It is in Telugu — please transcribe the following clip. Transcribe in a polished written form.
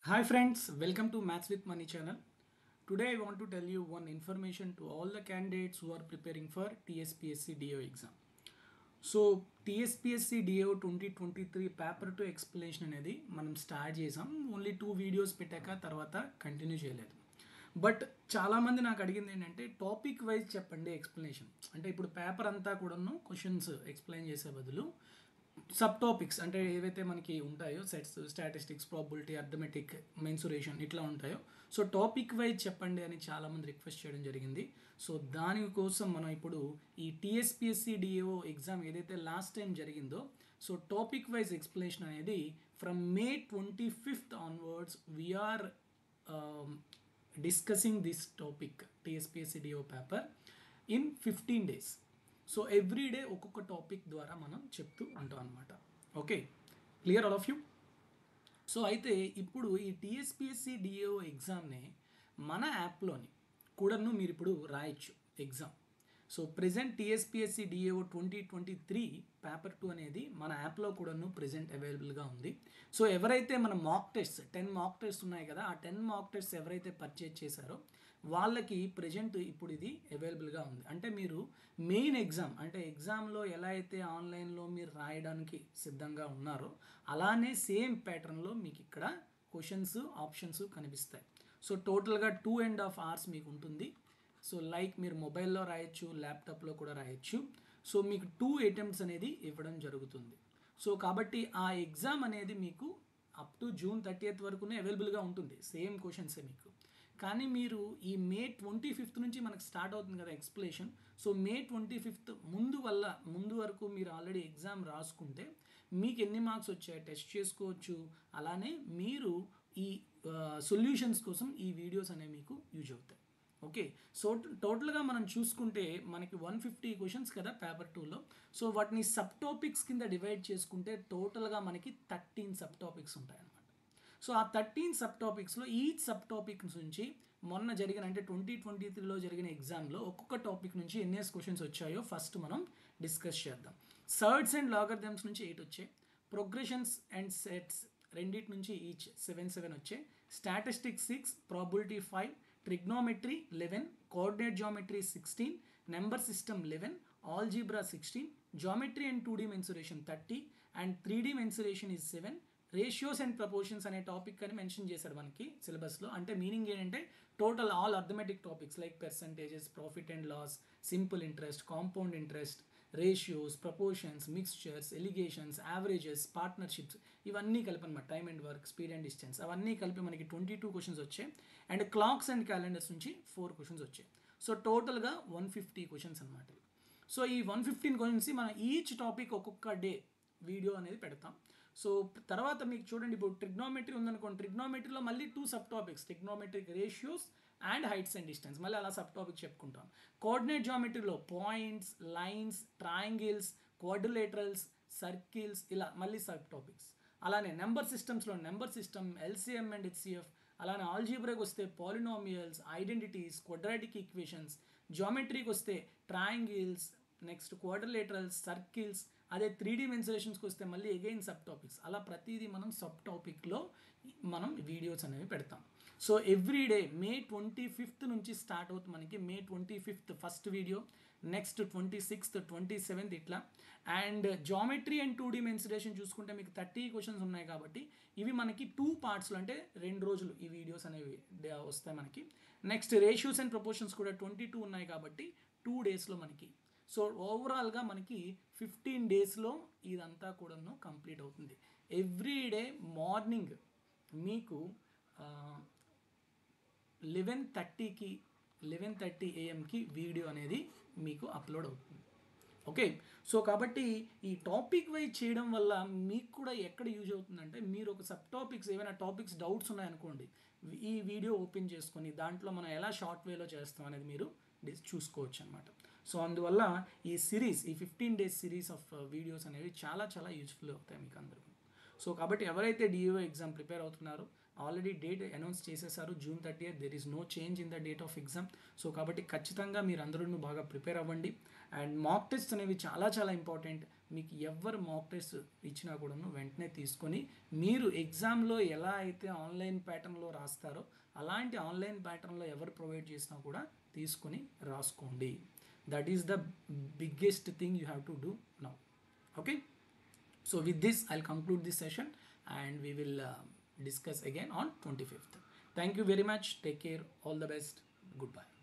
Hi friends, welcome to Maths with Money channel. Today I want to tell you one information to all the candidates who are preparing for TSPSC DO exam. So TSPSC DO 2023 paper to explanation అనేది మనం స్టార్ట్ చేసాం. ఓన్లీ 2 వీడియోస్ పెట్టాక తర్వాత కంటిన్యూ చేయలేదు. బట్ చాలామంది నాకు అడిగింది ఏంటంటే టాపిక్ వైజ్ చెప్పండి ఎక్స్ప్లెనేషన్. అంటే ఇప్పుడు పేపర్ అంతా కూడాను క్వశ్చన్స్ ఎక్స్ప్లెయిన్ చేసే బదులు సబ్ టాపిక్స్ అంటే ఏవైతే మనకి ఉంటాయో sets, statistics, probability, arithmetic, mensuration ఇట్లా ఉంటాయో సో టాపిక్ వైజ్ చెప్పండి అని చాలామంది రిక్వెస్ట్ చేయడం జరిగింది. సో దానికోసం మనం ఇప్పుడు ఈ టీఎస్పిఎస్సి డిఏఓ ఎగ్జామ్ ఏదైతే లాస్ట్ టైం జరిగిందో సో టాపిక్ వైజ్ ఎక్స్ప్లెనేషన్ అనేది from May 25th onwards we're discussing this topic TSPSC DO paper in 15 days. So every day ఒక్కొక్క టాపిక్ ద్వారా మనం చెప్తూ ఉంటాం అనమాట. Okay, clear all of you? So అయితే ఇప్పుడు ఈ టీఎస్పిఎస్సి డిఏఓ ఎగ్జామ్ని మన యాప్లోని కూడాను మీరు ఇప్పుడు రాయొచ్చు exam. So present TSPSC DAO 2023 paper 2 అనేది మన యాప్లో కూడాను ప్రెజెంట్ అవైలబుల్గా ఉంది. సో ఎవరైతే మన మాక్ టెస్ట్ 10 మాక్ టెస్ట్ ఉన్నాయి కదా, ఆ 10 మాక్ టెస్ట్ ఎవరైతే పర్చేజ్ చేశారో వాళ్ళకి ప్రెజెంట్ ఇప్పుడు ఇది అవైలబుల్గా ఉంది. అంటే మీరు మెయిన్ ఎగ్జామ్ అంటే ఎగ్జామ్లో ఎలా అయితే ఆన్లైన్లో మీరు రాయడానికి సిద్ధంగా ఉన్నారో అలానే సేమ్ ప్యాటర్న్లో మీకు ఇక్కడ క్వశ్చన్స్, ఆప్షన్స్ కనిపిస్తాయి. సో టోటల్గా 2.5 hours మీకు ఉంటుంది. సో లైక్ మీరు మొబైల్లో రాయొచ్చు, ల్యాప్టాప్లో కూడా రాయొచ్చు. సో మీకు 2 attempts అనేది ఇవ్వడం జరుగుతుంది. సో కాబట్టి ఆ ఎగ్జామ్ అనేది మీకు అప్ టు June 30th వరకునే అవైలబుల్గా ఉంటుంది, సేమ్ క్వశ్చన్సే మీకు. కానీ మీరు ఈ మే 25th నుంచి మనకు స్టార్ట్ అవుతుంది కదా ఎక్స్ప్లెనేషన్. సో మే 25th ముందు వరకు మీరు ఆల్రెడీ ఎగ్జామ్ రాసుకుంటే మీకు ఎన్ని మార్క్స్ వచ్చాయో టెస్ట్ చేసుకోవచ్చు. అలానే మీరు ఈ సొల్యూషన్స్ కోసం ఈ వీడియోస్ అనేవి మీకు యూజ్ అవుతాయి. ఓకే, సో టోటల్గా మనం చూసుకుంటే మనకి 150 క్వశ్చన్స్ కదా పేపర్ 2లో. సో వాటిని సబ్ టాపిక్స్ కింద డివైడ్ చేసుకుంటే టోటల్గా మనకి 13 సబ్ టాపిక్స్ ఉంటాయన్నమాట. సో ఆ 13 సబ్ టాపిక్స్లో ఈచ్ సబ్ టాపిక్స్ నుంచి మొన్న జరిగిన అంటే 2023లో జరిగిన ఎగ్జామ్లో ఒక్కొక్క టాపిక్ నుంచి ఎన్ఎస్ క్వశ్చన్స్ వచ్చాయో ఫస్ట్ మనం డిస్కస్ చేద్దాం. సర్డ్స్ అండ్ లాగరిథమ్స్ నుంచి 8 వచ్చాయి. ప్రోగ్రెషన్స్ అండ్ సెట్స్ రెండింటి నుంచి ఈచ్ 7 వచ్చాయి. Statistics 6, probability 5, trigonometry 11, coordinate geometry 16, number system 11, algebra 16, geometry and 2D mensuration 30 and 3D mensuration is 7. Ratios and proportions అనే టాపిక్ అని మెన్షన్ చేశాడు మనకి సిలబస్లో. అంటే మీనింగ్ ఏంటంటే total all arithmetic topics like percentages, profit and loss, simple interest, compound interest, ratios, proportions, mixtures, alligations, averages, partnerships ఇవన్నీ కలిపి అనమాట. Time and work, speed and distance అవన్నీ కలిపి మనకి 22 క్వశ్చన్స్ వచ్చాయి. అండ్ క్లాక్స్ అండ్ క్యాలెండర్స్ నుంచి 4 క్వశ్చన్స్ వచ్చాయి. సో టోటల్గా 150 క్వశ్చన్స్ అనమాట. సో ఈ 115 క్వశ్చన్స్ మనం ఈచ్ టాపిక్ ఒక్కొక్క డే వీడియో అనేది పెడతాం. సో తర్వాత మీకు చూడండి, ఇప్పుడు ట్రిగ్నోమెట్రీ ఉందనుకోండి, ట్రిగ్నోమెట్రీలో మళ్ళీ 2 sub topics, trigonometric ratios and heights and distance, మళ్ళీ అలా సబ్ టాపిక్ చెప్పుకుంటాం. కోఆర్డినేట్ జామెట్రీలో points, lines, triangles, quadrilaterals, circles ఇలా మళ్ళీ సబ్ టాపిక్స్. అలానే నెంబర్ సిస్టమ్స్లో number system, LCM and HCF, అలానే ఆల్జీబ్రాకి వస్తే పాలినామియల్స్, ఐడెంటిటీస్, క్వాడ్రాటిక్ ఈక్వేషన్స్, జామెట్రీకి వస్తే ట్రయాంగిల్స్, నెక్స్ట్ క్వాడ్రిలేటరల్స్, సర్కిల్స్. అదే 3D మెన్సురేషన్స్కి వస్తే మళ్ళీ అగైన్ సబ్ టాపిక్స్. అలా ప్రతిదీ మనం సబ్ టాపిక్లో మనం వీడియోస్ అనేవి పెడతాం. సో ఎవ్రీ డే మే 25th నుంచి స్టార్ట్ అవుతుంది మనకి. మే 25th first video, next 26th, 27th ఇట్లా. And geometry and 2D mensuration చూసుకుంటే మీకు 30 క్వశ్చన్స్ ఉన్నాయి కాబట్టి ఇవి మనకి 2 partsలో అంటే 2 రోజులు ఈ వీడియోస్ అనేవి వస్తాయి మనకి. నెక్స్ట్ రేషియోస్ అండ్ ప్రపోర్షన్స్ కూడా 22 ఉన్నాయి కాబట్టి 2 daysలో మనకి. సో ఓవరాల్గా మనకి 15 daysలో ఇదంతా కూడాను కంప్లీట్ అవుతుంది. ఎవ్రీ డే మార్నింగ్ మీకు 11:30 AM వీడియో అనేది మీకు అప్లోడ్ అవుతుంది. ఓకే, సో కాబట్టి ఈ టాపిక్ వైజ్ చేయడం వల్ల మీకు కూడా ఎక్కడ యూజ్ అవుతుందంటే మీరు ఒక సబ్ టాపిక్స్ ఏమైనా టాపిక్స్ డౌట్స్ ఉన్నాయనుకోండి, ఈ వీడియో ఓపెన్ చేసుకొని దాంట్లో మనం ఎలా షార్ట్ వేలో చేస్తాం అనేది మీరు చూసుకోవచ్చు అనమాట. సో అందువల్ల ఈ 15 days సిరీస్ ఆఫ్ వీడియోస్ అనేవి చాలా చాలా యూజ్ఫుల్ అవుతాయి మీకు అందరికీ. సో కాబట్టి ఎవరైతే డిఓ ఎగ్జామ్ ప్రిపేర్ అవుతున్నారో ఆల్రెడీ డేట్ అనౌన్స్ చేసేసారు June 30th. There is no change in the date of exam. So కాబట్టి ఖచ్చితంగా మీరు అందరూ బాగా ప్రిపేర్ అవ్వండి. అండ్ మాక్ టెస్ట్ అనేవి చాలా చాలా ఇంపార్టెంట్. మీకు ఎవరు మాక్ టెస్ట్ ఇచ్చినా కూడాను వెంటనే తీసుకొని మీరు ఎగ్జామ్లో ఎలా అయితే ఆన్లైన్ ప్యాటర్న్లో రాస్తారో అలాంటి ఆన్లైన్ ప్యాటర్న్లో ఎవరు ప్రొవైడ్ చేసినా కూడా తీసుకొని రాసుకోండి. That is the biggest thing you have to do now. Okay, so with this I'll conclude this session and we will discuss again on 25th. Thank you very much. Take care. All the best. Goodbye.